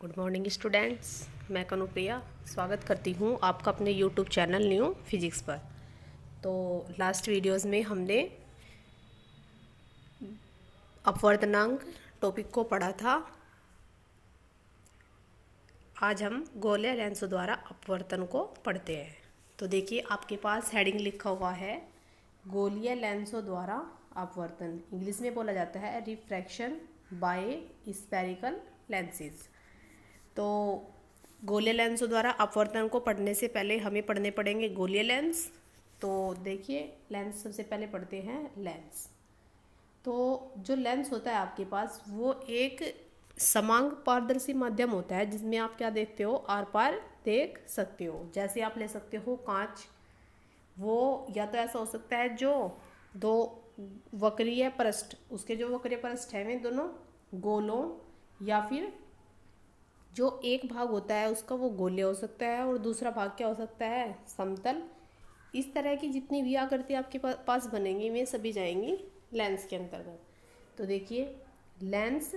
Good morning students. मैं कनुप्रिया स्वागत करती हूँ आपका अपने यूट्यूब चैनल न्यू फिजिक्स पर। तो लास्ट वीडियोस में हमने अपवर्तनांक टॉपिक को पढ़ा था। आज हम गोलीय लेंसों द्वारा अपवर्तन को पढ़ते हैं। तो देखिए आपके पास हेडिंग लिखा हुआ है गोलीय लेंसों द्वारा अपवर्तन। इंग्लिश में बोला जाता है रिफ्रैक्शन बाय स्फेरिकल लेंसेज। तो गोलीय लेंसों द्वारा अपवर्तन को पढ़ने से पहले हमें पढ़ने पड़ेंगे गोलीय लेंस। तो देखिए लेंस सबसे पहले पढ़ते हैं लेंस। तो जो लेंस होता है आपके पास वो एक समांग पारदर्शी माध्यम होता है जिसमें आप क्या देखते हो, आर पार देख सकते हो। जैसे आप ले सकते हो कांच, वो या तो ऐसा हो सकता है जो दो वक्रीय पृष्ठ, उसके जो वक्रीय पृष्ठ है वे दोनों गोलों, या फिर जो एक भाग होता है उसका वो गोलीय हो सकता है और दूसरा भाग क्या हो सकता है, समतल। इस तरह की जितनी भी आकृति आपके पास बनेंगी वे सभी जाएंगी लेंस के अंतर्गत। तो देखिए लेंस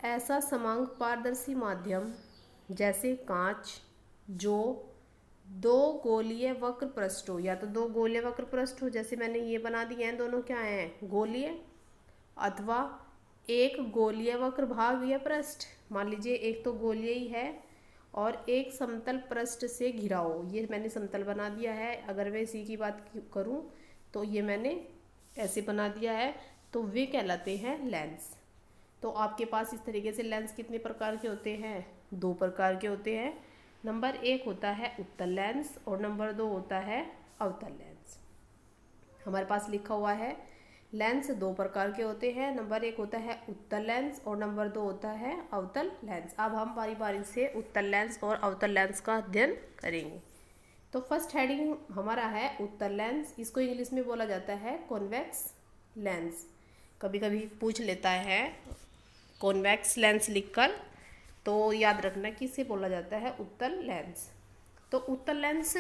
ऐसा समांग पारदर्शी माध्यम जैसे कांच जो दो गोलीय वक्र पृष्ठ हो, या तो दो गोलीय वक्र पृष्ठ हो, जैसे मैंने ये बना दिए हैं, दोनों क्या हैं गोलीय, अथवा एक गोलीय वक्र भाग या पृष्ठ, मान लीजिए एक तो गोलीय ही है और एक समतल पृष्ठ से घिरा हो। ये मैंने समतल बना दिया है। अगर मैं इसी की बात करूं तो ये मैंने ऐसे बना दिया है, तो वे कहलाते हैं लेंस। तो आपके पास इस तरीके से लेंस कितने प्रकार के होते हैं, दो प्रकार के होते हैं। नंबर एक होता है उत्तल लेंस और नंबर दो होता है अवतल लेंस। हमारे पास लिखा हुआ है लेंस दो प्रकार के होते हैं। नंबर एक होता है उत्तल लेंस और नंबर दो होता है अवतल लेंस। अब हम बारी बारी से उत्तल लेंस और अवतल लेंस का अध्ययन करेंगे। तो फर्स्ट हेडिंग हमारा है उत्तल लेंस। इसको इंग्लिश में बोला जाता है कॉन्वेक्स लेंस। कभी कभी पूछ लेता है कॉन्वेक्स लेंस लिखकर, तो याद रखना कि इसे बोला जाता है उत्तल लेंस। तो उत्तल लेंस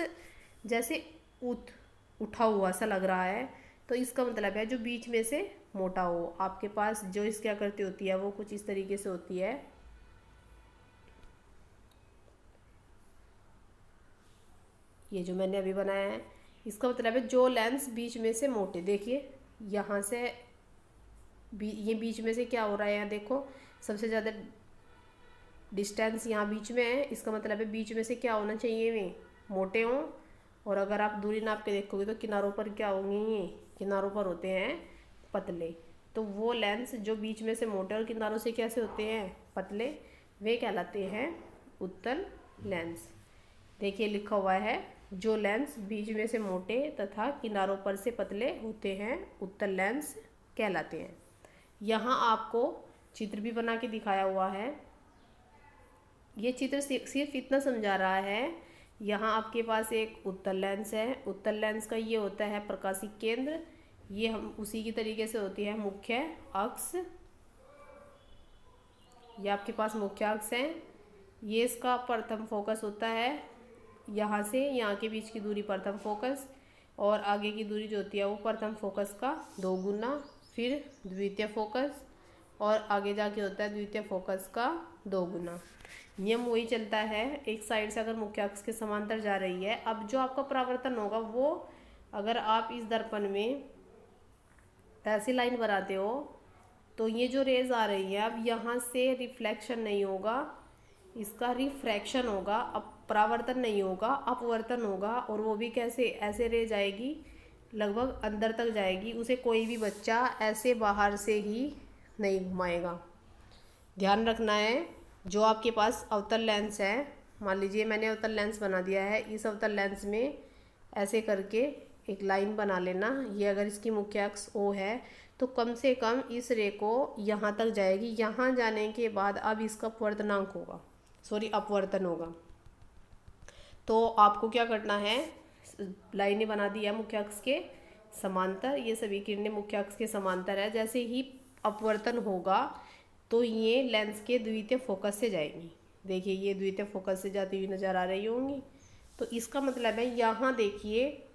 जैसे उठा हुआ सा लग रहा है, तो इसका मतलब है जो बीच में से मोटा हो। आपके पास जो इसकी आकृति होती है वो कुछ इस तरीके से होती है। ये जो मैंने अभी बनाया है इसका मतलब है जो लेंस बीच में से मोटे। देखिए यहाँ से ये बीच में से क्या हो रहा है, यहाँ देखो सबसे ज़्यादा डिस्टेंस यहाँ बीच में है। इसका मतलब है बीच में से क्या होना चाहिए, वे मोटे हों। और अगर आप दूरी नाप के देखोगे तो किनारों पर क्या होंगे, ये किनारों पर होते हैं पतले। तो वो लेंस जो बीच में से मोटे और किनारों से कैसे होते हैं, पतले, वे कहलाते हैं उत्तल लेंस। देखिए लिखा हुआ है जो लेंस बीच में से मोटे तथा किनारों पर से पतले होते हैं उत्तल लेंस कहलाते हैं। यहाँ आपको चित्र भी बना के दिखाया हुआ है। ये चित्र सिर्फ इतना समझा रहा है, यहाँ आपके पास एक उत्तल लेंस है। उत्तल लेंस का ये होता है प्रकाशीय केंद्र, ये हम उसी की तरीके से होती है मुख्य अक्ष। ये आपके पास मुख्य अक्ष है, ये इसका प्रथम फोकस होता है। यहाँ से यहाँ के बीच की दूरी प्रथम फोकस, और आगे की दूरी जो होती है वो प्रथम फोकस का 2 गुना, फिर द्वितीय फोकस, और आगे जाके होता है द्वितीय फोकस का 2 गुना। नियम वही चलता है, एक साइड से अगर मुख्य अक्ष के समांतर जा रही है। अब जो आपका परावर्तन होगा वो, अगर आप इस दर्पण में ऐसी लाइन बनाते हो तो ये जो रेज आ रही है, अब यहाँ से रिफ्लेक्शन नहीं होगा, इसका रिफ्रैक्शन होगा। अब परावर्तन नहीं होगा, अपवर्तन होगा। और वो भी कैसे, ऐसे रेज आएगी लगभग अंदर तक जाएगी, उसे कोई भी बच्चा ऐसे बाहर से ही नहीं घुमाएगा। ध्यान रखना है जो आपके पास अवतल लेंस है, मान लीजिए मैंने अवतल लेंस बना दिया है, इस अवतल लेंस में ऐसे करके एक लाइन बना लेना। ये अगर इसकी मुख्य अक्ष O है तो कम से कम इस रे को यहाँ तक जाएगी। यहाँ जाने के बाद अब इसका अपवर्तनांक होगा, अपवर्तन होगा। तो आपको क्या करना है, लाइनें बना दी है मुख्य अक्ष के समांतर, ये सभी किरणें मुख्य अक्ष के समांतर है। जैसे ही अपवर्तन होगा तो ये लेंस के द्वितीय फोकस से जाएंगी। देखिए ये द्वितीय फोकस से जाती हुई नजर आ रही होंगी। तो इसका मतलब है यहाँ देखिए,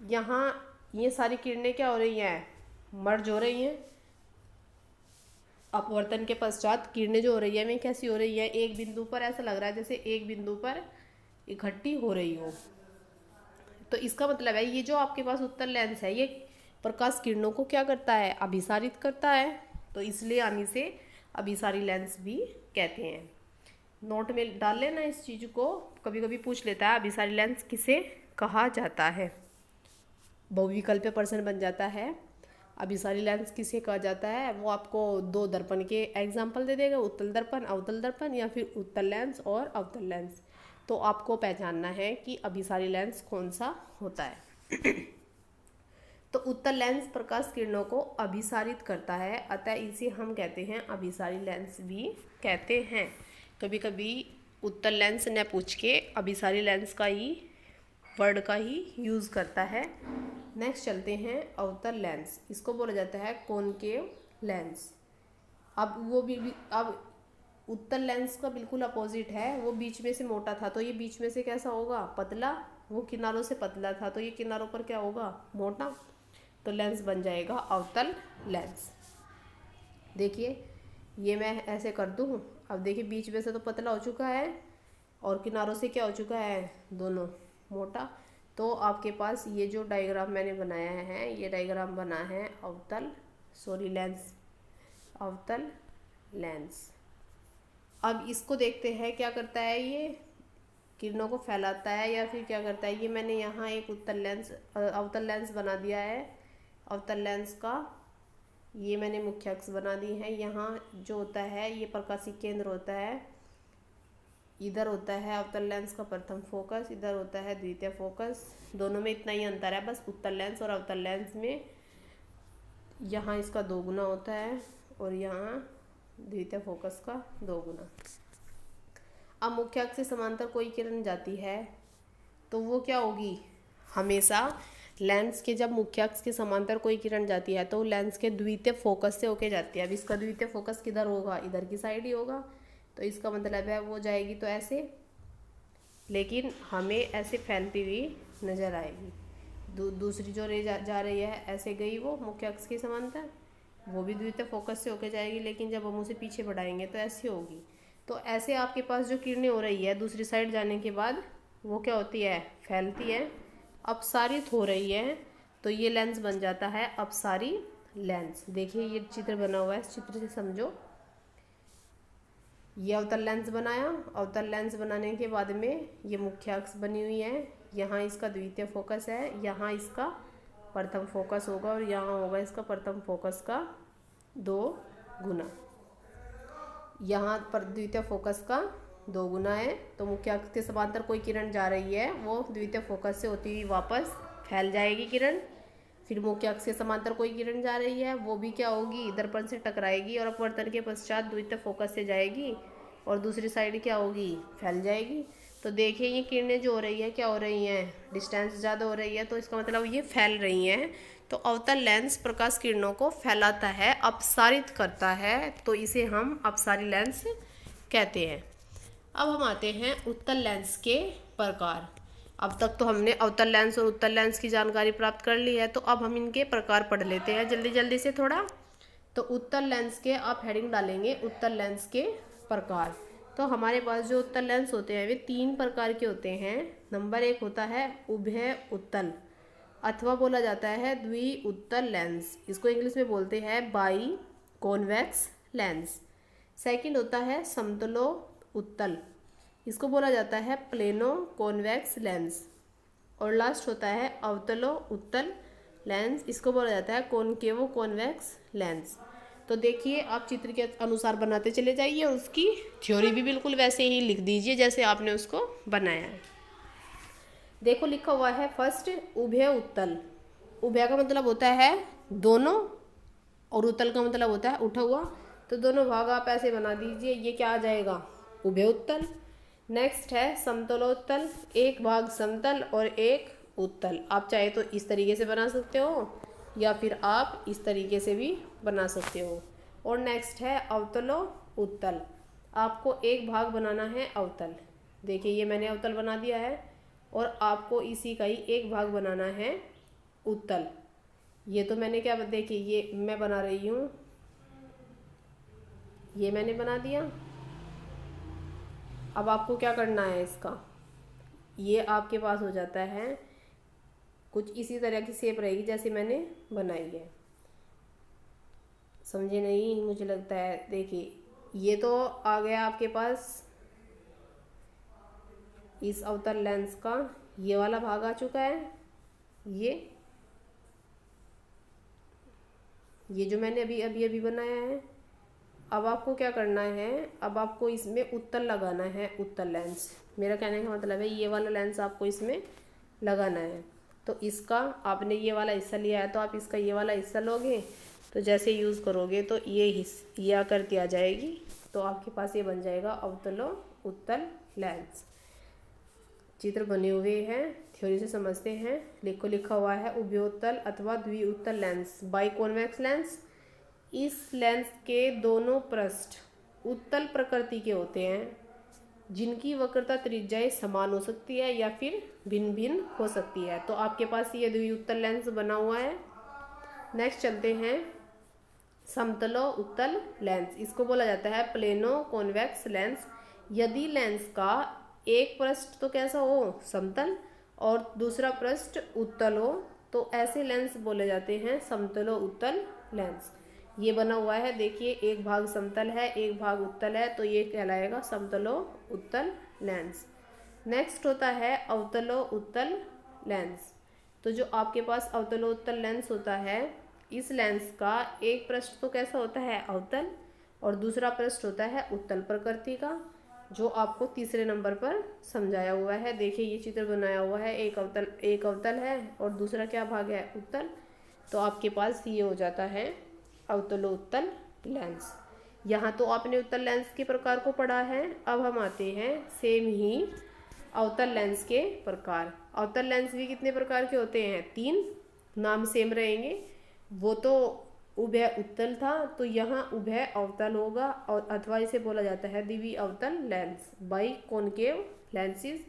यहाँ ये सारी किरणें क्या हो रही हैं, मर्ज हो रही हैं। अपवर्तन के पश्चात किरणें जो हो रही है वे कैसी हो रही है, एक बिंदु पर ऐसा लग रहा है जैसे एक बिंदु पर इकट्ठी हो रही हो। तो इसका मतलब है ये जो आपके पास उत्तल लेंस है ये प्रकाश किरणों को क्या करता है, अभिसारित करता है। तो इसलिए हम इसे अभिसारी लेंस भी कहते हैं। नोट में डाल लेना इस चीज़ को, कभी कभी पूछ लेता है अभिसारी लेंस किसे कहा जाता है, बहुविकल्पीय प्रश्न बन जाता है। अभिसारी लेंस किसे कहा जाता है, वो आपको दो दर्पण के एग्जाम्पल दे देगा, उत्तल दर्पण अवतल दर्पण, या फिर उत्तल लेंस और अवतल लेंस। तो आपको पहचानना है कि अभिसारी लेंस कौन सा होता है। तो उत्तल लेंस प्रकाश किरणों को अभिसारित करता है, अतः इसे हम कहते हैं अभिसारी लेंस भी कहते हैं। कभी कभी उत्तल लेंस न पूछ के अभिसारी लेंस का ही वर्ड का ही यूज़ करता है। नेक्स्ट चलते हैं अवतल लेंस, इसको बोला जाता है कॉनकेव लेंस। अब वो भी अब उत्तल लेंस का बिल्कुल अपोजिट है, वो बीच में से मोटा था तो ये बीच में से कैसा होगा, पतला। वो किनारों से पतला था तो ये किनारों पर क्या होगा, मोटा। तो लेंस बन जाएगा अवतल लेंस। देखिए ये मैं ऐसे कर दूँ, अब देखिए बीच में से तो पतला हो चुका है और किनारों से क्या हो चुका है, दोनों मोटा। तो आपके पास ये जो डायग्राम मैंने बनाया है, ये डायग्राम बना है अवतल लेंस। अब इसको देखते हैं क्या करता है, ये किरणों को फैलाता है या फिर क्या करता है। ये मैंने यहाँ एक अवतल लेंस बना दिया है। अवतल लेंस का ये मैंने मुख्य अक्ष बना दी है। यहाँ जो होता है ये प्रकाशीय केंद्र होता है, इधर होता है अवतल लेंस का प्रथम फोकस, इधर होता है द्वितीय फोकस। दोनों में इतना ही अंतर है बस, उत्तल लेंस और अवतल लेंस में यहाँ इसका 2 गुना होता है और यहाँ द्वितीय फोकस का 2 गुना। अब मुख्य अक्ष से समांतर कोई किरण जाती है तो वो क्या होगी, हमेशा लेंस के जब मुख्य अक्ष के समांतर कोई किरण जाती है तो लेंस के द्वितीय फोकस से होके जाती है। अब इसका द्वितीय फोकस किधर होगा, इधर की साइड ही होगा। तो इसका मतलब है वो जाएगी तो ऐसे, लेकिन हमें ऐसे फैलती हुई नज़र आएगी। दूसरी जो रे जा रही है ऐसे गई वो मुख्य अक्ष के समांतर, वो भी द्वितीय फोकस से होके जाएगी, लेकिन जब हम उसे पीछे बढ़ाएंगे तो ऐसे होगी। तो ऐसे आपके पास जो किरणें हो रही है दूसरी साइड जाने के बाद वो क्या होती है, फैलती है, अपसारित हो रही है। तो ये लेंस बन जाता है अपसारी लेंस। देखिए ये चित्र बना हुआ है, इस चित्र से समझो। ये अवतल लेंस बनाया, अवतल लेंस बनाने के बाद में ये मुख्य अक्ष बनी हुई है, यहाँ इसका द्वितीय फोकस है, यहाँ इसका प्रथम फोकस होगा और यहाँ होगा इसका प्रथम फोकस का 2 गुना। यहाँ पर द्वितीय फोकस का 2 गुना है। तो मुख्य अक्ष के समांतर कोई किरण जा रही है वो द्वितीय फोकस से होती हुई वापस फैल जाएगी किरण। फिर मुख्य अक्ष के समांतर कोई किरण जा रही है वो भी क्या होगी, दर्पण से टकराएगी और अपवर्तन के पश्चात द्वितीय फोकस से जाएगी और दूसरी साइड क्या होगी, फैल जाएगी। तो देखिए ये किरणें जो हो रही है क्या हो रही हैं, डिस्टेंस ज़्यादा हो रही है तो इसका मतलब ये फैल रही हैं। तो अवतल लेंस प्रकाश किरणों को फैलाता है, अपसारित करता है, तो इसे हम अपसारी लेंस कहते हैं। अब हम आते हैं उत्तल लेंस के प्रकार। अब तक तो हमने अवतल लेंस और उत्तल लेंस की जानकारी प्राप्त कर ली है, तो अब हम इनके प्रकार पढ़ लेते हैं जल्दी जल्दी से थोड़ा। तो उत्तल लेंस के आप हेडिंग डालेंगे उत्तल लेंस के प्रकार। तो हमारे पास जो उत्तल लेंस होते हैं वे 3 प्रकार के होते हैं। नंबर 1 होता है उभय उत्तल, अथवा बोला जाता है द्वि उत्तल लेंस, इसको इंग्लिश में बोलते हैं बाई कॉन्वेक्स लेंस। सेकंड होता है समतलो उत्तल, इसको बोला जाता है प्लेनो कॉन्वेक्स लेंस। और लास्ट होता है अवतलो उत्तल लेंस, इसको बोला जाता है कॉनकेवो कॉन्वेक्स लेंस। तो देखिए आप चित्र के अनुसार बनाते चले जाइए और उसकी थ्योरी भी बिल्कुल वैसे ही लिख दीजिए जैसे आपने उसको बनाया है। देखो लिखा हुआ है फर्स्ट उभय उत्तल। उभय का मतलब होता है दोनों और उत्तल का मतलब होता है उठा हुआ। तो दोनों भाग आप ऐसे बना दीजिए, ये क्या आ जाएगा, उभय उत्तल। नेक्स्ट है समतलोत्तल, एक भाग समतल और एक उत्तल। आप चाहे तो इस तरीके से बना सकते हो या फिर आप इस तरीके से भी बना सकते हो। और नेक्स्ट है अवतलो उत्तल, आपको एक भाग बनाना है अवतल। देखिए ये मैंने अवतल बना दिया है और आपको इसी का ही एक भाग बनाना है उत्तल। ये तो मैंने क्या, देखिए ये मैं बना रही हूँ ये मैंने बना दिया। अब आपको क्या करना है, इसका ये आपके पास हो जाता है, कुछ इसी तरह की शेप रहेगी जैसे मैंने बनाई है। समझे नहीं मुझे लगता है। देखिए ये तो आ गया आपके पास इस अवतल लेंस का ये वाला भाग आ चुका है। ये जो मैंने अभी अभी अभी बनाया है। अब आपको क्या करना है, अब आपको इसमें उत्तल लगाना है, उत्तल लेंस। मेरा कहने का मतलब है ये वाला लेंस आपको इसमें लगाना है। तो इसका आपने ये वाला हिस्सा लिया है तो आप इसका ये वाला हिस्सा लोगे, तो जैसे यूज़ करोगे तो ये आकृति आ जाएगी। तो आपके पास ये बन जाएगा अवतलो उत्तल लेंस। चित्र बने हुए हैं, थ्योरी से समझते हैं। लिखा हुआ है उभयोत्तल अथवा द्विउत्तल लेंस बाई कॉन्वेक्स लेंस। इस लेंस के दोनों पृष्ठ उत्तल प्रकृति के होते हैं, जिनकी वक्रता त्रिज्याएं समान हो सकती है या फिर भिन्न भिन्न हो सकती है। तो आपके पास ये द्विउत्तल लेंस बना हुआ है। नेक्स्ट चलते हैं समतलो उत्तल लेंस। इसको बोला जाता है प्लेनो कॉन्वेक्स लेंस। यदि लेंस का एक पृष्ठ तो कैसा हो, समतल, और दूसरा पृष्ठ उत्तल हो, तो ऐसे लेंस बोले जाते हैं समतलो उत्तल लेंस। ये बना हुआ है, देखिए एक भाग समतल है एक भाग उत्तल है, तो ये कहलाएगा समतलो उत्तल लेंस। नेक्स्ट होता है अवतलो उत्तल लेंस। तो जो आपके पास अवतलो उत्तल लेंस होता है, इस लेंस का एक पृष्ठ तो कैसा होता है, अवतल, और दूसरा पृष्ठ होता है उत्तल प्रकृति का, जो आपको तीसरे नंबर पर समझाया हुआ है। देखिए ये चित्र बनाया हुआ है, एक अवतल है और दूसरा क्या भाग है, उत्तल। तो आपके पास ये हो जाता है अवतलो उत्तल लेंस। यहाँ तो आपने उत्तल लेंस के प्रकार को पढ़ा है। अब हम आते हैं सेम ही अवतल लेंस के प्रकार। अवतल लेंस भी कितने प्रकार के होते हैं, 3। नाम सेम रहेंगे। वो तो उभय उत्तल था, तो यहाँ उभय अवतल होगा, और अथवा इसे बोला जाता है द्वि अवतल lens by concave lenses.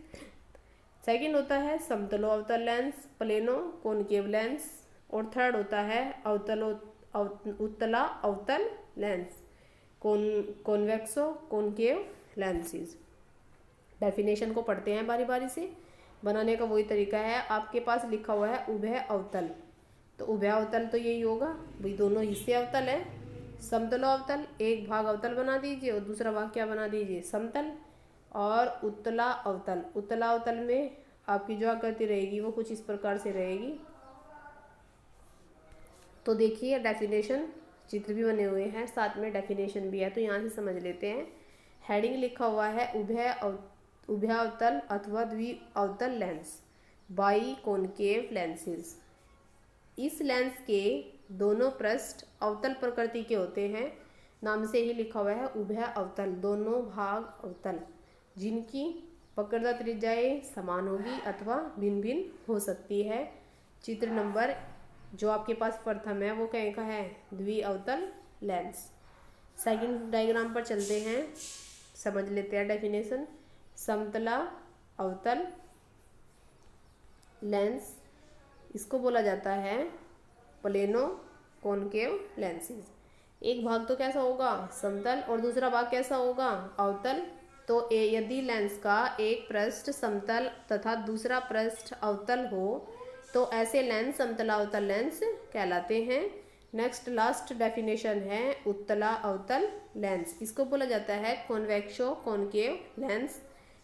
Second होता है समतलो अवतल लेंस, प्लेनो कॉनकेव लेंस। और थर्ड होता है उत्तला अवतल लेंस, कॉन्वेक्सो कॉनकेव लेंसेज। डेफिनेशन को पढ़ते हैं बारी बारी से। बनाने का वही तरीका है। आपके पास लिखा हुआ है उभय अवतल, तो उभय अवतल तो यही होगा भाई, दोनों हिस्से अवतल है। समतलो अवतल, एक भाग अवतल बना दीजिए और दूसरा भाग क्या बना दीजिए, समतल। और उत्तला अवतल, उत्तला अवतल में आपकी जो आकृति रहेगी वो कुछ इस प्रकार से रहेगी। तो देखिए डेफिनेशन, चित्र भी बने हुए हैं, साथ में डेफिनेशन भी है, तो यहाँ से समझ लेते हैं। हेडिंग लिखा हुआ है उभय अवतल अथवा द्वि अवतल लेंस बाई कॉनकेव लेंसेज। इस लेंस के दोनों पृष्ठ अवतल प्रकृति के होते हैं। नाम से ही लिखा हुआ है उभय अवतल, दोनों भाग अवतल, जिनकी वक्रता त्रिज्याएं समान होगी अथवा भिन्न भिन्न हो सकती है। चित्र नंबर जो आपके पास प्रथम है वो कहीं का है, द्वि अवतल लेंस। सेकंड डायग्राम पर चलते हैं, समझ लेते हैं डेफिनेशन। समतला अवतल लेंस, इसको बोला जाता है प्लेनो कॉनकेव लेंसेज। एक भाग तो कैसा होगा, समतल, और दूसरा भाग कैसा होगा, अवतल। तो यदि लेंस का एक पृष्ठ समतल तथा दूसरा पृष्ठ अवतल हो, तो ऐसे लेंस समतला अवतल लेंस कहलाते हैं। नेक्स्ट लास्ट डेफिनेशन है उत्तला अवतल लेंस। इसको बोला जाता है कॉन्वेक्सो कॉनकेव लेंस।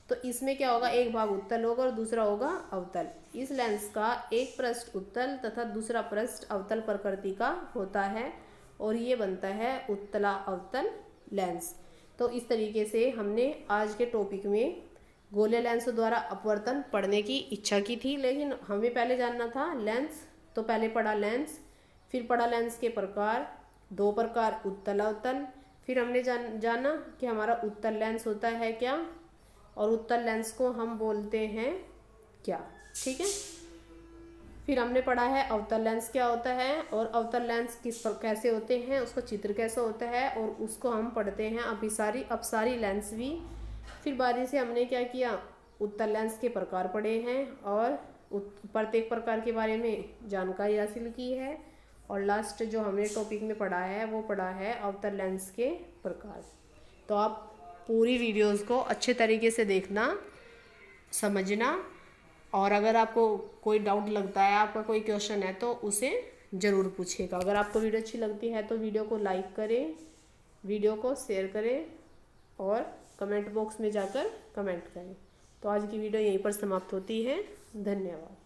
तो इसमें क्या होगा, एक भाग उत्तल होगा और दूसरा होगा अवतल। इस लेंस का एक पृष्ठ उत्तल तथा दूसरा पृष्ठ अवतल प्रकृति का होता है, और ये बनता है उत्तला अवतल लेंस। तो इस तरीके से हमने आज के टॉपिक में गोले लेंस द्वारा अपवर्तन पढ़ने की इच्छा की थी, लेकिन हमें पहले जानना था लेंस। तो पहले पढ़ा लेंस, फिर पढ़ा लेंस के प्रकार, 2 प्रकार उत्तल अवतल। फिर हमने जाना कि हमारा उत्तल लेंस होता है क्या, और उत्तल लेंस को हम बोलते हैं क्या, ठीक है। फिर हमने पढ़ा है अवतल लेंस क्या होता है, और अवतल लेंस कैसे होते हैं, उसका चित्र कैसा होता है, और उसको हम पढ़ते हैं अपसारी लेंस भी। फिर बारी से हमने क्या किया, उत्तल लेंस के प्रकार पढ़े हैं और प्रत्येक प्रकार के बारे में जानकारी हासिल की है। और लास्ट जो हमने टॉपिक में पढ़ा है वो पढ़ा है अवतल लेंस के प्रकार। तो आप पूरी वीडियोस को अच्छे तरीके से देखना, समझना, और अगर आपको कोई डाउट लगता है, आपका कोई क्वेश्चन है तो उसे ज़रूर पूछिएगा। अगर आपको वीडियो अच्छी लगती है तो वीडियो को लाइक करें, वीडियो को शेयर करें और कमेंट बॉक्स में जाकर कमेंट करें। तो आज की वीडियो यहीं पर समाप्त होती है। धन्यवाद।